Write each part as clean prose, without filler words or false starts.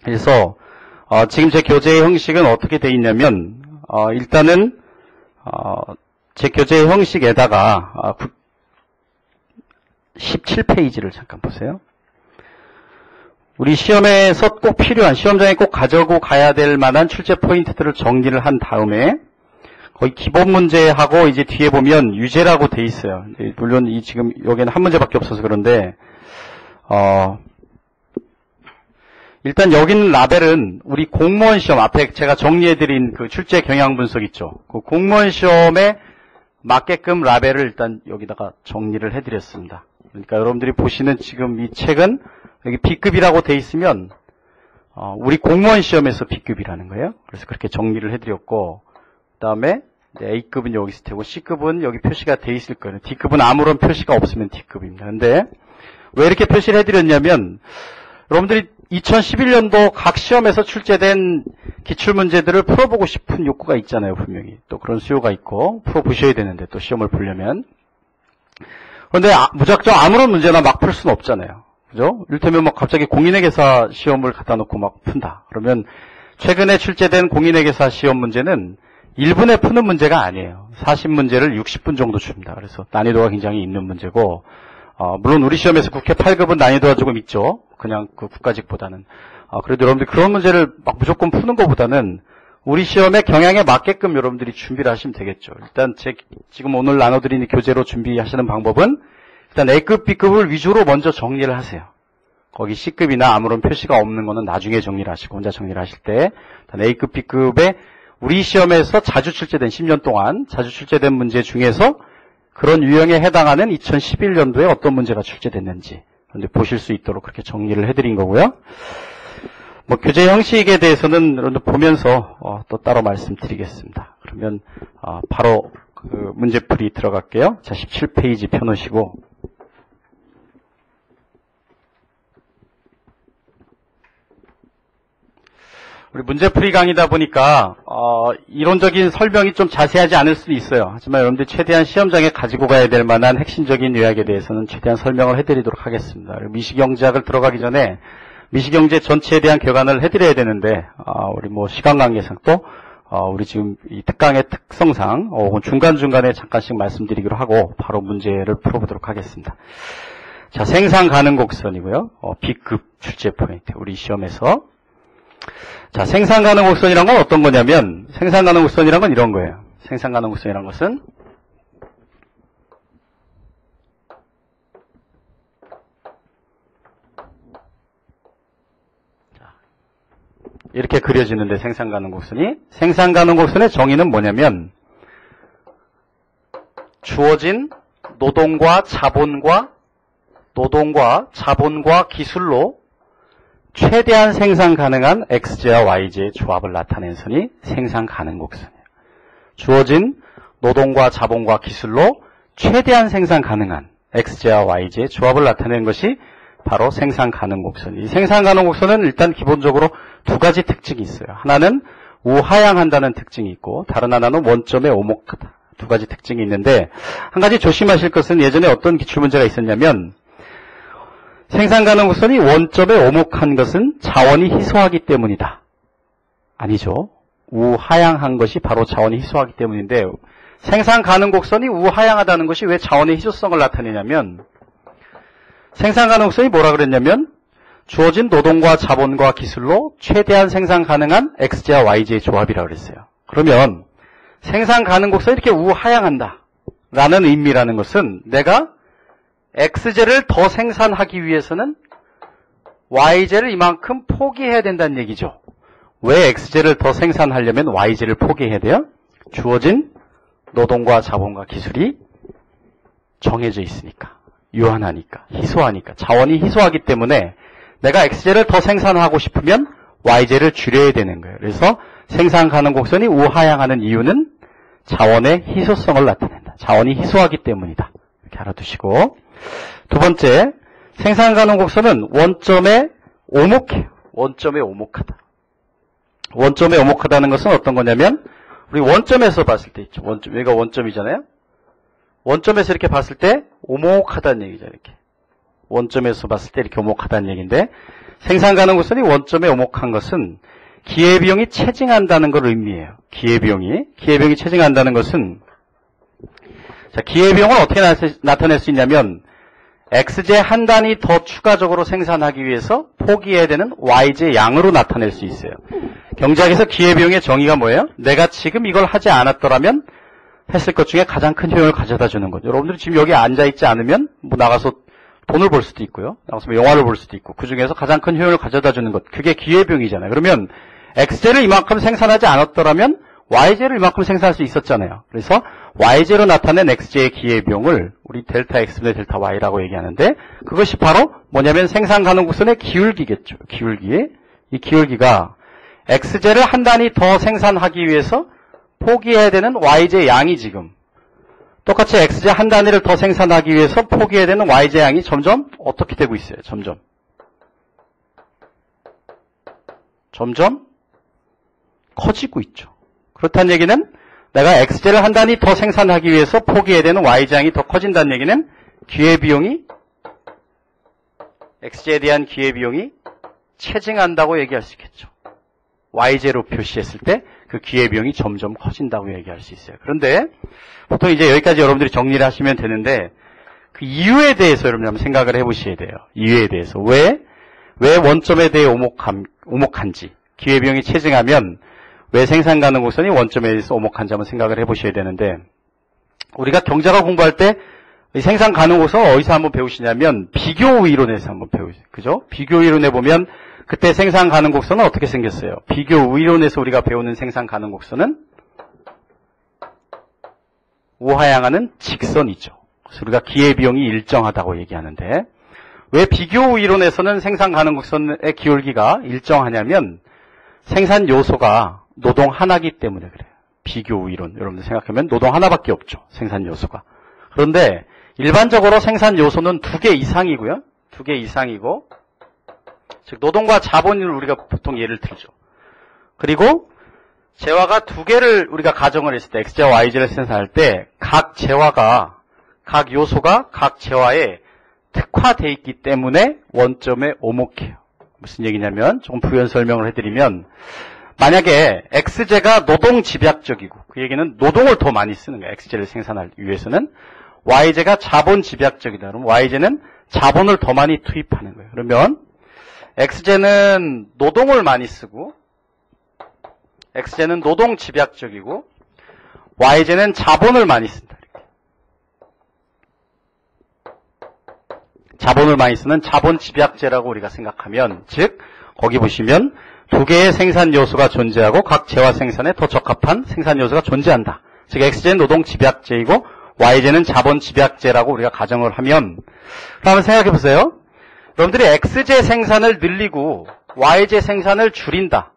그래서 지금 제 교재의 형식은 어떻게 돼 있냐면 일단은 제 교재의 형식에다가 17페이지를 잠깐 보세요. 우리 시험에서 꼭 필요한, 시험장에 꼭 가지고 가야 될 만한 출제 포인트들을 정리를 한 다음에 거의 기본 문제하고 이제 뒤에 보면 유제라고 돼 있어요. 물론 지금 여기는 한 문제밖에 없어서 그런데 일단 여기 있는 라벨은 우리 공무원 시험 앞에 제가 정리해드린 그 출제 경향 분석 있죠. 그 공무원 시험에 맞게끔 라벨을 일단 여기다가 정리를 해드렸습니다. 그러니까 여러분들이 보시는 지금 이 책은 여기 B급이라고 돼 있으면 우리 공무원 시험에서 B급이라는 거예요. 그래서 그렇게 정리를 해드렸고, 그 다음에 A급은 여기 있을 테고 C급은 여기 표시가 돼 있을 거예요. D급은 아무런 표시가 없으면 D급입니다. 근데 왜 이렇게 표시를 해드렸냐면 여러분들이 2011년도 각 시험에서 출제된 기출문제들을 풀어보고 싶은 욕구가 있잖아요. 분명히 또 그런 수요가 있고 풀어보셔야 되는데 또 시험을 보려면. 그런데 무작정 아무런 문제나 막 풀 수는 없잖아요. 그죠? 이를테면 뭐 갑자기 공인회계사 시험을 갖다 놓고 막 푼다. 그러면 최근에 출제된 공인회계사 시험 문제는 1분에 푸는 문제가 아니에요. 40문제를 60분 정도 줍니다. 그래서 난이도가 굉장히 있는 문제고, 물론 우리 시험에서 국회 8급은 난이도가 조금 있죠. 그냥 그 국가직보다는. 그래도 여러분들 그런 문제를 막 무조건 푸는 것보다는 우리 시험의 경향에 맞게끔 여러분들이 준비를 하시면 되겠죠. 일단 지금 오늘 나눠드리는 교재로 준비하시는 방법은 일단 A급, B급을 위주로 먼저 정리를 하세요. 거기 C급이나 아무런 표시가 없는 거는 나중에 정리를 하시고, 혼자 정리를 하실 때 일단 A급, B급에 우리 시험에서 자주 출제된 10년 동안 자주 출제된 문제 중에서 그런 유형에 해당하는 2011년도에 어떤 문제가 출제됐는지 보실 수 있도록 그렇게 정리를 해드린 거고요. 뭐 교재 형식에 대해서는 여러분들 보면서 또 따로 말씀드리겠습니다. 그러면 바로 그 문제풀이 들어갈게요. 자, 17페이지 펴놓으시고, 우리 문제풀이 강의다 보니까 이론적인 설명이 좀 자세하지 않을 수도 있어요. 하지만 여러분들 최대한 시험장에 가지고 가야 될 만한 핵심적인 요약에 대해서는 최대한 설명을 해드리도록 하겠습니다. 미시경제학을 들어가기 전에 미시경제 전체에 대한 교관을 해드려야 되는데 우리 뭐 시간 관계상 또 우리 지금 이 특강의 특성상 혹은 중간중간에 잠깐씩 말씀드리기로 하고 바로 문제를 풀어보도록 하겠습니다. 자, 생산 가능 곡선이고요. B급 출제 포인트 우리 시험에서. 자, 생산 가능 곡선이란 건 어떤 거냐면, 생산 가능 곡선이란 건 이런 거예요. 생산 가능 곡선이란 것은 이렇게 그려지는데, 생산 가능 곡선이, 생산 가능 곡선의 정의는 뭐냐면 주어진 노동과 자본과 기술로 최대한 생산 가능한 X제와 Y제의 조합을 나타낸 선이 생산 가능 곡선이에요. 주어진 노동과 자본과 기술로 최대한 생산 가능한 X제와 Y제의 조합을 나타낸 것이 바로 생산 가능 곡선이에요. 이 생산 가능 곡선은 일단 기본적으로 두 가지 특징이 있어요. 하나는 우하향한다는 특징이 있고, 다른 하나는 원점에 오목하다. 두 가지 특징이 있는데, 한 가지 조심하실 것은 예전에 어떤 기출문제가 있었냐면, 생산 가능 곡선이 원점에 오목한 것은 자원이 희소하기 때문이다. 아니죠. 우하향한 것이 바로 자원이 희소하기 때문인데, 생산 가능 곡선이 우하향하다는 것이 왜 자원의 희소성을 나타내냐면, 생산 가능 곡선이 뭐라 그랬냐면 주어진 노동과 자본과 기술로 최대한 생산 가능한 X제와 Y제의 조합이라고 그랬어요. 그러면 생산 가능 곡선이 이렇게 우하향한다 라는 의미라는 것은 내가 X제를 더 생산하기 위해서는 Y제를 이만큼 포기해야 된다는 얘기죠. 왜 X제를 더 생산하려면 Y제를 포기해야 돼요? 주어진 노동과 자본과 기술이 정해져 있으니까, 유한하니까, 희소하니까, 자원이 희소하기 때문에 내가 X제를 더 생산하고 싶으면 Y제를 줄여야 되는 거예요. 그래서 생산 가능 곡선이 우하향하는 이유는 자원의 희소성을 나타낸다. 자원이 희소하기 때문이다. 이렇게 알아두시고, 두 번째, 생산 가능 곡선은 원점에 오목해요. 원점에 오목하다. 원점에 오목하다는 것은 어떤 거냐면, 우리 원점에서 봤을 때 있죠. 원점, 여기가 원점이잖아요. 원점에서 이렇게 봤을 때 오목하다는 얘기죠. 이렇게 원점에서 봤을 때 이렇게 오목하다는 얘기인데, 생산 가능 곡선이 원점에 오목한 것은 기회비용이 체증한다는 걸 의미해요. 기회비용이 체증한다는 것은, 자, 기회비용을 어떻게 나타낼 수 있냐면, X제 한 단위 더 추가적으로 생산하기 위해서 포기해야 되는 Y제 양으로 나타낼 수 있어요. 경제학에서 기회비용의 정의가 뭐예요? 내가 지금 이걸 하지 않았더라면 했을 것 중에 가장 큰 효용을 가져다 주는 거죠. 여러분들이 지금 여기 앉아있지 않으면 뭐 나가서 돈을 벌 수도 있고요. 나가서 뭐 영화를 볼 수도 있고, 그 중에서 가장 큰 효용을 가져다 주는 것, 그게 기회비용이잖아요. 그러면 X제를 이만큼 생산하지 않았더라면 Y제를 이만큼 생산할 수 있었잖아요. 그래서 Y제로 나타낸 X제의 기회비용을 우리 델타 X분의 델타 Y라고 얘기하는데, 그것이 바로 뭐냐면 생산 가능 곡선의 기울기겠죠. 기울기. 이 기울기가 X제를 한 단위 더 생산하기 위해서 포기해야 되는 Y제 양이 지금, 똑같이 X제 한 단위를 더 생산하기 위해서 포기해야 되는 Y제 양이 점점 어떻게 되고 있어요? 점점 커지고 있죠. 그렇다는 얘기는 내가 X제를 한 단위 더 생산하기 위해서 포기해야 되는 Y제 양이 더 커진다는 얘기는 기회비용이, X제에 대한 기회비용이 체증한다고 얘기할 수 있겠죠. Y제로 표시했을 때 그 기회비용이 점점 커진다고 얘기할 수 있어요. 그런데 보통 이제 여기까지 여러분들이 정리를 하시면 되는데, 그 이유에 대해서 여러분들 한번 생각을 해보셔야 돼요. 이유에 대해서. 왜 원점에 대해 오목한지, 기회비용이 체증하면 왜 생산 가능 곡선이 원점에 대해서 오목한지 한번 생각을 해보셔야 되는데, 우리가 경제학 공부할 때 생산 가능 곡선 어디서 한번 배우시냐면 비교 이론에서 한번 배우세요. 그죠? 비교 이론에 보면 그때 생산 가능 곡선은 어떻게 생겼어요? 비교 이론에서 우리가 배우는 생산 가능 곡선은 우하향하는 직선이죠. 그래서 우리가 기회비용이 일정하다고 얘기하는데, 왜 비교 이론에서는 생산 가능 곡선의 기울기가 일정하냐면 생산 요소가 노동 하나기 때문에 그래요. 비교 이론 여러분들 생각하면 노동 하나밖에 없죠. 생산 요소가. 그런데 일반적으로 생산 요소는 2개 이상이고요. 2개 이상이고, 즉 노동과 자본을 우리가 보통 예를 들죠. 그리고 재화가 2개를 우리가 가정을 했을 때, X제와 Y제를 생산할 때 각 재화가, 각 요소가 각 재화에 특화되어 있기 때문에 원점에 오목해요. 무슨 얘기냐면, 조금 부연 설명을 해드리면, 만약에 X제가 노동 집약적이고, 그 얘기는 노동을 더 많이 쓰는 거예요. X제를 생산하기 위해서는. Y제가 자본 집약적이다. 그럼 Y제는 자본을 더 많이 투입하는 거예요. 그러면 X제는 노동을 많이 쓰고, X제는 노동 집약적이고, Y제는 자본을 많이 쓴다. 이렇게. 자본을 많이 쓰는 자본 집약제라고 우리가 생각하면, 즉 거기 보시면 2개의 생산 요소가 존재하고 각 재화 생산에 더 적합한 생산 요소가 존재한다. 즉 X제는 노동 집약제이고 Y제는 자본 집약제라고 우리가 가정을 하면, 그럼 생각해 보세요. 여러분들이 X제 생산을 늘리고 Y제 생산을 줄인다.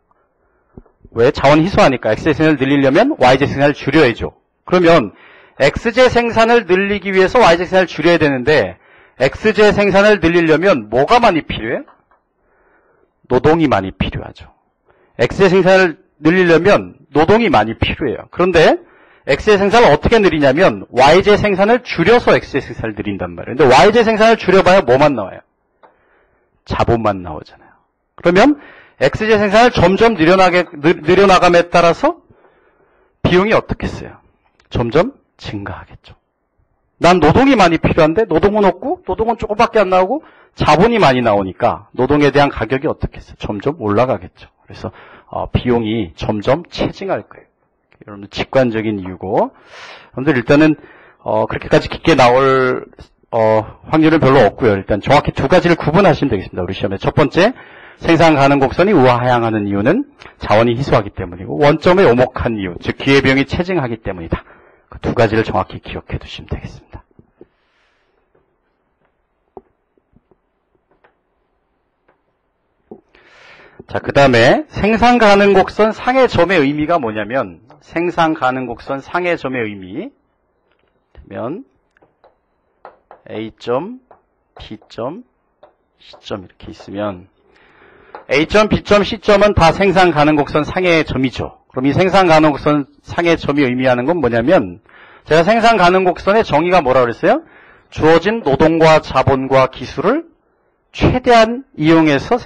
왜? 자원 희소하니까. X제 생산을 늘리려면 Y제 생산을 줄여야죠. 그러면 X제 생산을 늘리기 위해서 Y제 생산을 줄여야 되는데, X제 생산을 늘리려면 뭐가 많이 필요해요? 노동이 많이 필요하죠. X제 생산을 늘리려면 노동이 많이 필요해요. 그런데 X제 생산을 어떻게 늘리냐면 Y제 생산을 줄여서 X제 생산을 늘린단 말이에요. 근데 Y제 생산을 줄여봐야 뭐만 나와요? 자본만 나오잖아요. 그러면 X제 생산을 점점 늘려나감에 따라서 비용이 어떻겠어요? 점점 증가하겠죠. 난 노동이 많이 필요한데 노동은 없고, 노동은 조금밖에 안 나오고 자본이 많이 나오니까 노동에 대한 가격이 어떻겠어요? 점점 올라가겠죠. 그래서 비용이 점점 체증할 거예요. 여러분들 직관적인 이유고, 여러분들 일단은 그렇게까지 깊게 나올 확률은 별로 없고요. 일단 정확히 2가지를 구분하시면 되겠습니다. 우리 시험에. 첫 번째, 생산 가능 곡선이 우하향하는 이유는 자원이 희소하기 때문이고, 원점에 오목한 이유, 즉 기회비용이 체증하기 때문이다. 그 2가지를 정확히 기억해 두시면 되겠습니다. 자, 그 다음에 생산 가능 곡선 상의 점의 의미가 뭐냐면, 생산 가능 곡선 상의 점의 의미 면 A점, B점, C점 이렇게 있으면, A점, B점, C점은 다 생산 가능 곡선 상의 점이죠. 그럼 이 생산 가능 곡선 상의 점이 의미하는 건 뭐냐면, 제가 생산 가능 곡선의 정의가 뭐라고 그랬어요? 주어진 노동과 자본과 기술을 최대한 이용해서